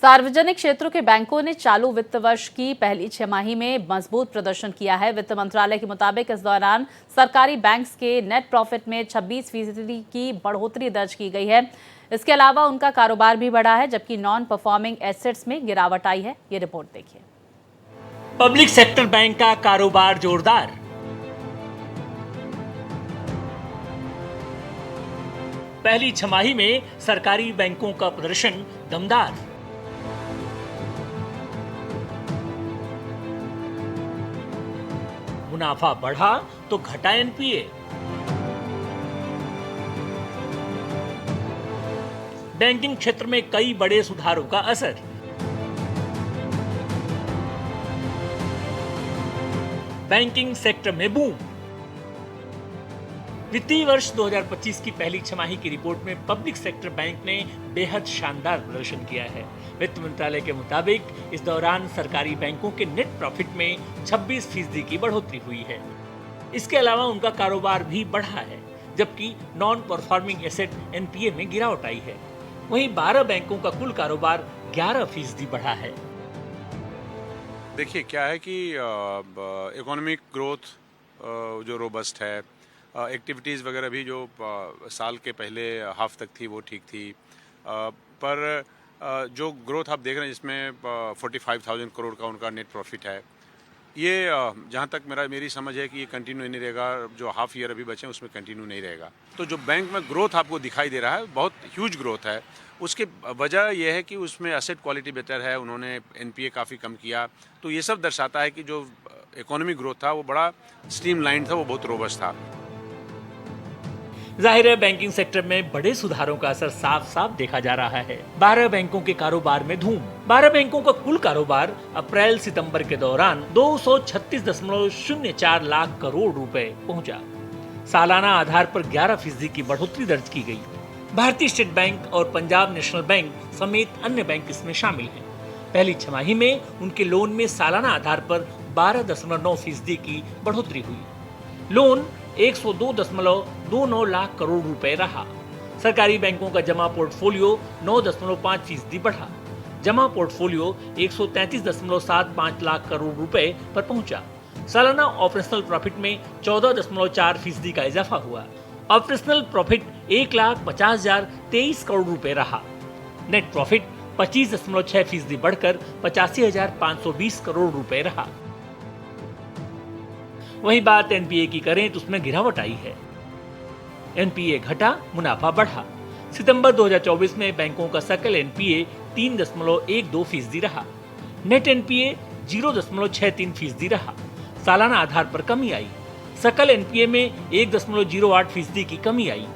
सार्वजनिक क्षेत्रों के बैंकों ने चालू वित्त वर्ष की पहली छमाही में मजबूत प्रदर्शन किया है। वित्त मंत्रालय के मुताबिक इस दौरान सरकारी बैंक्स के नेट प्रॉफिट में 26% की बढ़ोतरी दर्ज की गई है। इसके अलावा उनका कारोबार भी बढ़ा है, जबकि नॉन परफॉर्मिंग एसेट्स में गिरावट आई है। ये रिपोर्ट देखिए। पब्लिक सेक्टर बैंक का कारोबार जोरदार। पहली छमाही में सरकारी बैंकों का प्रदर्शन दमदार। मुनाफा बढ़ा तो घटा एनपीए। बैंकिंग क्षेत्र में कई बड़े सुधारों का असर। बैंकिंग सेक्टर में बूम। वित्तीय वर्ष 2025 की पहली छमाही की रिपोर्ट में पब्लिक सेक्टर बैंक ने बेहद शानदार प्रदर्शन किया है। वित्त मंत्रालय के मुताबिक इस दौरान सरकारी बैंकों के नेट प्रॉफिट में 26% की बढ़ोतरी हुई है। इसके अलावा उनका कारोबार भी बढ़ा है, जबकि नॉन परफॉर्मिंग एसेट एनपीए में गिरावट आई है। वहीं 12 बैंकों का कुल कारोबार 11% बढ़ा है। देखिए क्या है कि इकोनॉमिक ग्रोथ जो रोबस्ट है, एक्टिविटीज़ वगैरह भी जो साल के पहले हाफ तक थी वो ठीक थी, पर जो ग्रोथ आप देख रहे हैं जिसमें 45,000 करोड़ का उनका नेट प्रॉफिट है, ये जहाँ तक मेरी समझ है कि ये कंटिन्यू नहीं रहेगा। जो हाफ ईयर अभी बचे उसमें कंटिन्यू नहीं रहेगा। तो जो बैंक में ग्रोथ आपको दिखाई दे रहा है बहुत ह्यूज ग्रोथ है। उसकी वजह यह है कि उसमें एसेट क्वालिटी बेहतर है, उन्होंने एनपीए काफ़ी कम किया। तो ये सब दर्शाता है कि जो इकोनॉमिक ग्रोथ था वो बड़ा स्ट्रीमलाइन था, वो बहुत रोबस्ट था। जाहिर है बैंकिंग सेक्टर में बड़े सुधारों का असर साफ साफ देखा जा रहा है। 12 बैंकों के कारोबार में धूम। 12 बैंकों का कुल कारोबार अप्रैल सितंबर के दौरान 236.04 लाख करोड़ रुपए पहुंचा। सालाना आधार पर 11% की बढ़ोतरी दर्ज की गई। भारतीय स्टेट बैंक और पंजाब नेशनल बैंक समेत अन्य बैंक इसमें शामिल हैं। पहली छमाही में उनके लोन में सालाना आधार पर 12.9% की बढ़ोतरी हुई। लोन 102.29 लाख करोड़ रुपए रहा। सरकारी बैंकों का जमा पोर्टफोलियो 9.5% बढ़ा। जमा पोर्टफोलियो 133.75 लाख करोड़ रुपए पर पहुंचा। सालाना ऑपरेशनल प्रॉफिट में 14.4% का इजाफा हुआ। ऑपरेशनल प्रॉफिट 1,50,023 करोड़ रुपए रहा। नेट प्रॉफिट 25.6% बढ़कर 85,520 करोड़ रुपए रहा। वही बात एनपीए की करें तो उसमें गिरावट आई है। एनपीए घटा, मुनाफा बढ़ा। सितंबर 2024 में बैंकों का सकल एनपीए 3.12% रहा। नेट एनपीए 0.63% रहा। सालाना आधार पर कमी आई। सकल एनपीए में 1.08% की कमी आई।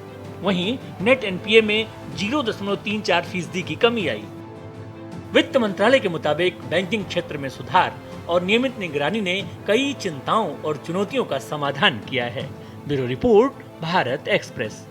वहीं नेट एनपीए में 0.34% की कमी आई। वित्त मंत्रालय के मुताबिक बैंकिंग क्षेत्र में सुधार और नियमित निगरानी ने कई चिंताओं और चुनौतियों का समाधान किया है। Bureau report, Bharat express.